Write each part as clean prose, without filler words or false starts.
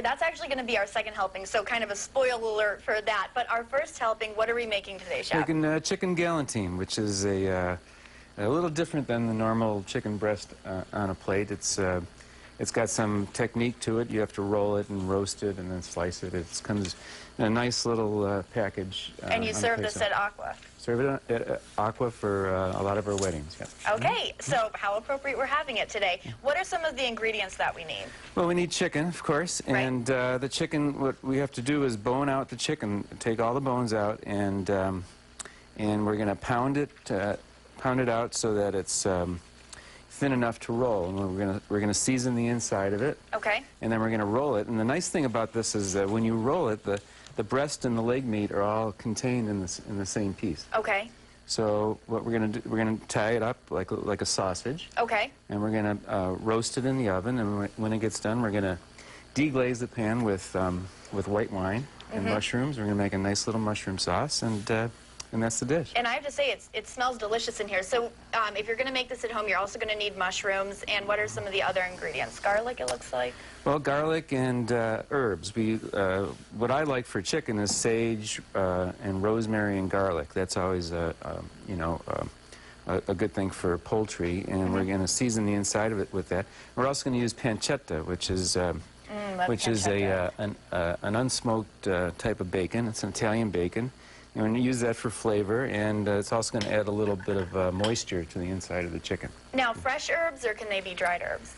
That's actually going to be our second helping, so kind of a spoiler alert for that. But our first helping, what are we making today, Chef? Making chicken Gallantine, which is a little different than the normal chicken breast on a plate. It's got some technique to it. You have to roll it and roast it and then slice it. It comes in a nice little package. And you serve this at Acqua? Serve it at Acqua for a lot of our weddings, yeah. Okay, so how appropriate we're having it today. What are some of the ingredients that we need? Well, we need chicken, of course, and the chicken, what we have to do is bone out the chicken, take all the bones out, and we're going to pound it out so that it's thin enough to roll. And we're gonna season the inside of it. Okay. And then we're going to roll it. And the nice thing about this is that when you roll it, the breast and the leg meat are all contained in the same piece. Okay. So what we're going to do, we're going to tie it up like a sausage. Okay. And we're going to roast it in the oven. And when it gets done, we're going to deglaze the pan with white wine and mushrooms. We're going to make a nice little mushroom sauce, and that's the dish. And I have to say, it smells delicious in here. So if you're going to make this at home, you're also going to need mushrooms. And what are some of the other ingredients? Garlic, it looks like? Well, garlic and herbs. What I like for chicken is sage and rosemary and garlic. That's always a good thing for poultry. And we're going to season the inside of it with that. We're also going to use pancetta, which is an unsmoked type of bacon. It's an Italian bacon. You're going to use that for flavor, and it's also going to add a little bit of moisture to the inside of the chicken. Now, fresh herbs, or can they be dried herbs?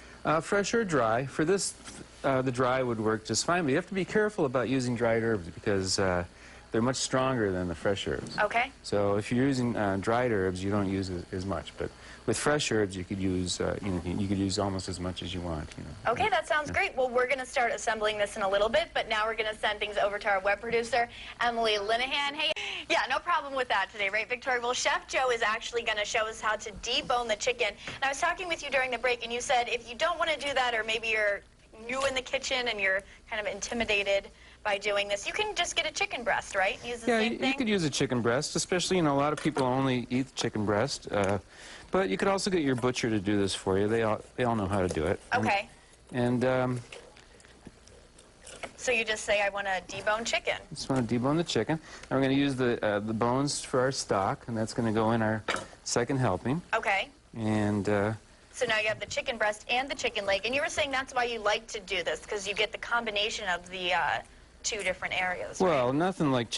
Fresh or dry. For this, the dry would work just fine, but you have to be careful about using dried herbs because they're much stronger than the fresh herbs. Okay. So if you're using dried herbs, you don't use as much, but with fresh herbs, you could use you could use almost as much as you want. Okay, that sounds great. Well, we're going to start assembling this in a little bit, but now we're going to send things over to our web producer, Emily Linehan. Hey, yeah, no problem with that today, right, Victoria? Well, Chef Joe is actually going to show us how to debone the chicken. And I was talking with you during the break, and you said if you don't want to do that, or maybe you're new in the kitchen and you're kind of intimidated by doing this, you can just get a chicken breast, right? Use the same thing? You could use a chicken breast, especially, a lot of people only eat chicken breast. But you could also get your butcher to do this for you. They all know how to do it. Okay. And so you just say, I want to debone chicken. Just want to debone the chicken. And we're going to use the bones for our stock, and that's going to go in our second helping. Okay. And so now you have the chicken breast and the chicken leg, and you were saying that's why you like to do this, because you get the combination of the two different areas, right? Well, nothing like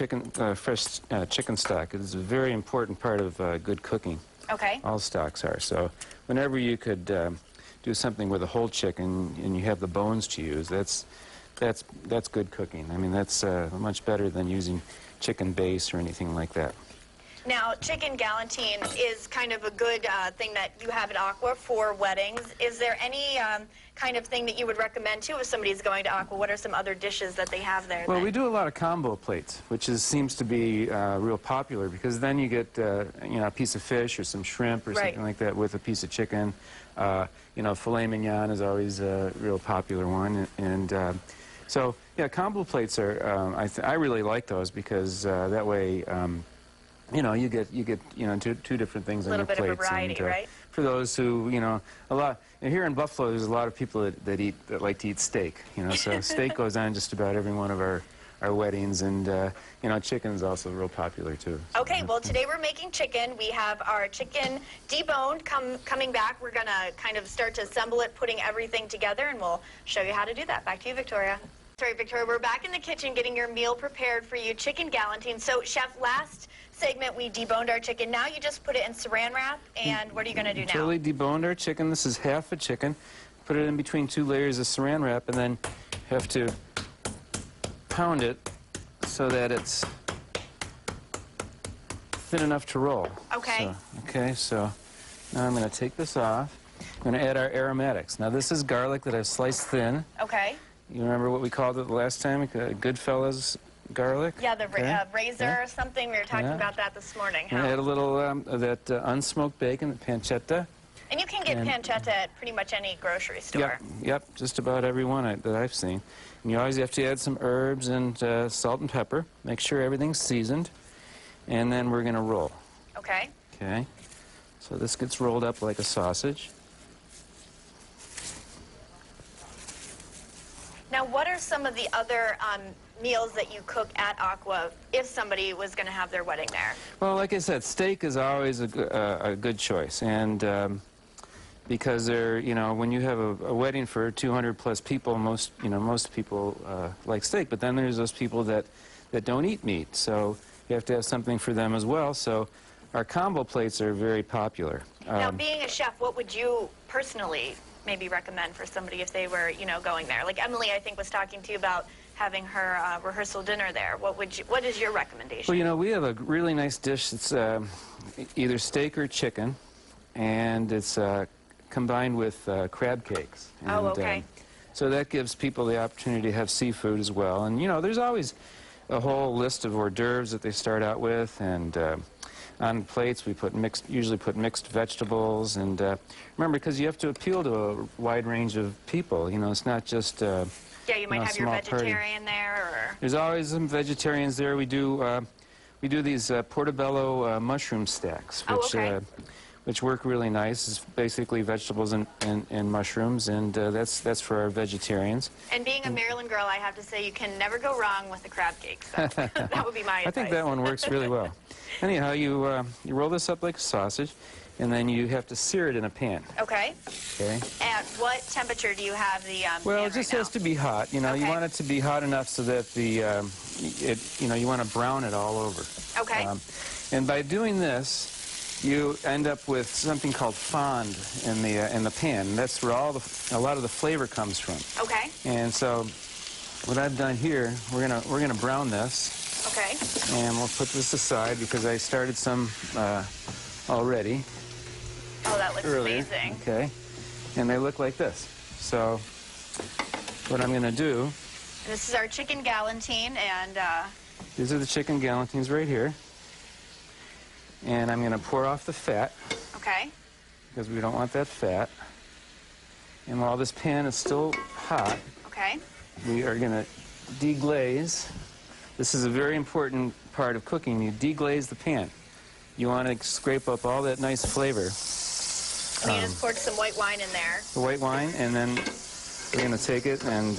fresh chicken stock. It's a very important part of good cooking. Okay. All stocks are. So whenever you could do something with a whole chicken and you have the bones to use, that's good cooking. I mean, that's much better than using chicken base or anything like that. Now, chicken Gallantine is kind of a good thing that you have at Acqua for weddings. Is there any kind of thing that you would recommend, too, if somebody's going to Acqua? What are some other dishes that they have there? Well, we do a lot of combo plates, which seems to be real popular, because then you get, a piece of fish or some shrimp or something like that with a piece of chicken. Filet mignon is always a real popular one. And so, yeah, combo plates are, I really like those because that way, you get two different things on your plates. A little bit of a variety, right? For those who, a lot, here in Buffalo, there's a lot of people that like to eat steak, so steak goes on just about every one of our weddings, and, chicken's also real popular, too. Okay, well, today we're making chicken. We have our chicken deboned coming back. We're going to kind of start to assemble it, putting everything together, and we'll show you how to do that. Back to you, Victoria. Sorry, Victoria, we're back in the kitchen getting your meal prepared for you, chicken Gallantine. So, Chef, last segment we deboned our chicken. Now you just put it in saran wrap, and what are you going to do now? Totally deboned our chicken. This is half a chicken. Put it in between 2 layers of saran wrap, and then have to pound it so that it's thin enough to roll. Okay. So now I'm going to take this off. I'm going to add our aromatics. Now this is garlic that I've sliced thin. Okay. You remember what we called it the last time? Goodfellas garlic? Yeah, the razor or something. We were talking about that this morning. And add a little of that unsmoked bacon, the pancetta. And you can get pancetta at pretty much any grocery store. Yep, just about every one that I've seen. And you always have to add some herbs and salt and pepper. Make sure everything's seasoned. And then we're going to roll. Okay. Okay. So this gets rolled up like a sausage. Now, Now, what are some of the other meals that you cook at Acqua if somebody was going to have their wedding there? Well, like I said, steak is always a good choice, and because when you have a wedding for 200 plus people, most people like steak, but then there's those people that don't eat meat, so you have to have something for them as well. So our combo plates are very popular. Now, being a chef, what would you personally maybe recommend for somebody if they were, going there? Like Emily, I think, was talking to you about having her rehearsal dinner there. What is your recommendation? Well, we have a really nice dish that's either steak or chicken, and it's combined with crab cakes. And, oh, okay. So that gives people the opportunity to have seafood as well. And, there's always a whole list of hors d'oeuvres that they start out with, and on plates we usually put mixed vegetables. And remember, because you have to appeal to a wide range of people, it's not just yeah, you might have your vegetarian party there, or there's always some vegetarians there. We do these portobello mushroom stacks, which work really nice. It's basically vegetables and mushrooms, and that's for our vegetarians. And being a Maryland girl, I have to say you can never go wrong with the crab cake. So that would be my advice. I think that one works really well. Anyhow, you roll this up like a sausage, and then you have to sear it in a pan. Okay. Okay. At what temperature do you have the well, pan it just right has to be hot. Okay. You want it to be hot enough so that you want to brown it all over. Okay. And by doing this, you end up with something called fond in the pan. And that's where a lot of the flavor comes from. Okay. And so, what I've done here, we're gonna brown this. Okay. And we'll put this aside because I started some already. Oh, that looks earlier. amazing. Okay. And they look like this. So, what I'm gonna do. And this is our chicken Gallantine, and these are the chicken Gallantines right here. And I'm going to pour off the fat. Okay. Because we don't want that fat. And while this pan is still hot, okay, we are going to deglaze. This is a very important part of cooking. You deglaze the pan. You want to scrape up all that nice flavor. And you just poured some white wine in there. The white wine, and then we're going to take it and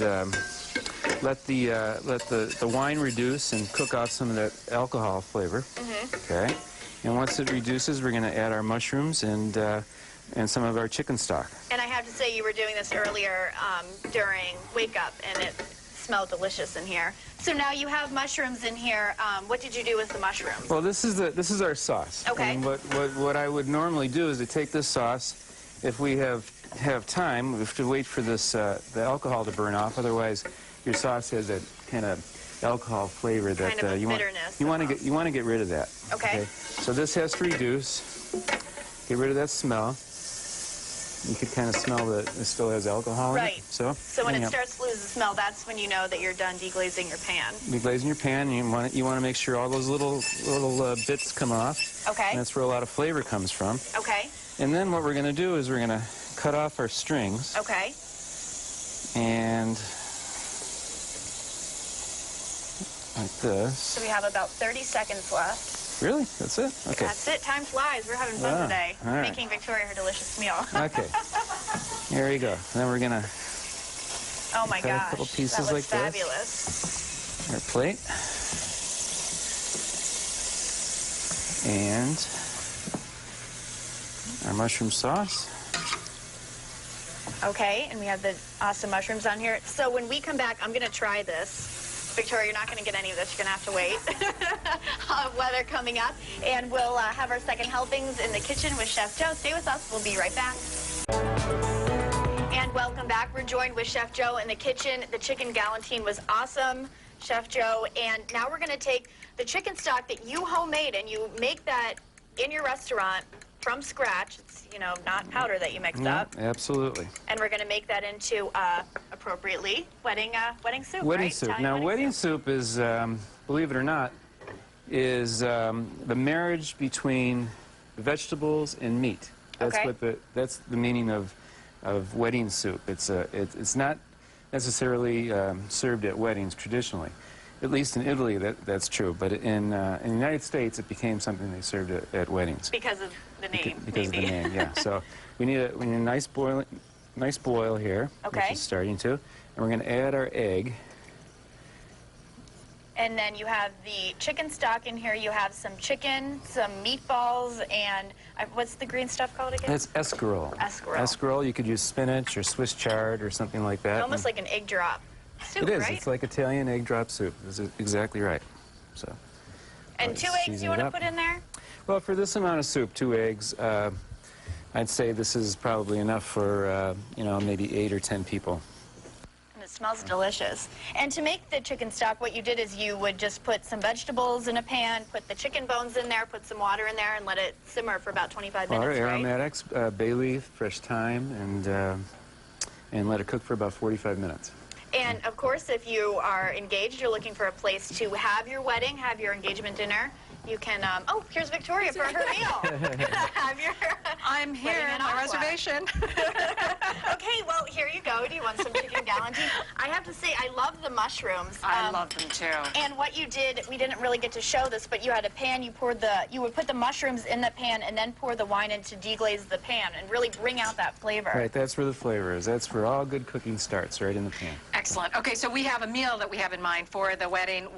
let the wine reduce and cook off some of that alcohol flavor. Mm-hmm. Okay. And once it reduces, we're going to add our mushrooms and some of our chicken stock. And I have to say, you were doing this earlier during Wake Up, and it smelled delicious in here. So now you have mushrooms in here. What did you do with the mushrooms? Well, this is our sauce. Okay. And what I would normally do is to take this sauce. If we have time, we have to wait for this the alcohol to burn off. Otherwise, your sauce has that kind of alcohol flavor that kind of you want to get rid of that. Okay. So this has to reduce. Get rid of that smell. You could kind of smell that it still has alcohol in it. Right. So when it starts to lose the smell, that's when you know that you're done deglazing your pan. Deglazing your pan, and you want to make sure all those little bits come off. Okay. And that's where a lot of flavor comes from. Okay. And then what we're going to do is we're going to cut off our strings. Okay. And like this. So we have about 30 seconds left. Really? That's it? Okay. That's it. Time flies. We're having fun today. All right. Making Victoria her delicious meal. Okay. Here you go. And then we're going to oh my gosh. a couple pieces that like looks fabulous. Our plate. And our mushroom sauce. Okay, and we have the awesome mushrooms on here. So when we come back, I'm going to try this. Victoria, you're not going to get any of this. You're going to have to wait. Weather coming up. And we'll have our second helpings in the kitchen with Chef Joe. Stay with us. We'll be right back. And welcome back. We're joined with Chef Joe in the kitchen. The chicken Gallantine was awesome, Chef Joe. And now we're going to take the chicken stock that you homemade, and you make that in your restaurant from scratch. It's, not powder that you mixed up. Absolutely. And we're going to make that into, appropriately, wedding soup, Wedding right? soup. Italian Now, wedding soup is, believe it or not, is the marriage between vegetables and meat. That's okay. That's the meaning of wedding soup. It's not necessarily served at weddings traditionally. At least in Italy, that's true. But in the United States, it became something they served at weddings. Because of the name, because of the name, yeah. So we need a nice boil here, okay. which is starting to. And we're going to add our egg. And then you have the chicken stock in here. You have some chicken, some meatballs, and what's the green stuff called again? It's escarole. Escarole. Escarole, you could use spinach or Swiss chard or something like that. Almost like an egg drop soup, it is. right? It's like Italian egg drop soup. That's exactly right. So. And 2 eggs you want to put in there? Well, for this amount of soup, 2 eggs, I'd say this is probably enough for, you know, maybe 8 or 10 people. And it smells delicious. And to make the chicken stock, what you did is you would just put some vegetables in a pan, put the chicken bones in there, put some water in there, and let it simmer for about 25 minutes, Water, right? aromatics, bay leaf, fresh thyme, and let it cook for about 45 minutes. And, of course, if you are engaged, you're looking for a place to have your wedding, have your engagement dinner, you can, oh, here's Victoria for her meal. Have your I'm here, my reservation. Okay, well, here you go. Do you want some chicken Gallantine? I have to say, I love the mushrooms. I love them, too. And what you did, we didn't really get to show this, but you had a pan, you would put the mushrooms in the pan and then pour the wine in to deglaze the pan and really bring out that flavor. Right, that's where the flavor is. That's where all good cooking starts, right in the pan. Excellent. Okay, so we have a meal that we have in mind for the wedding.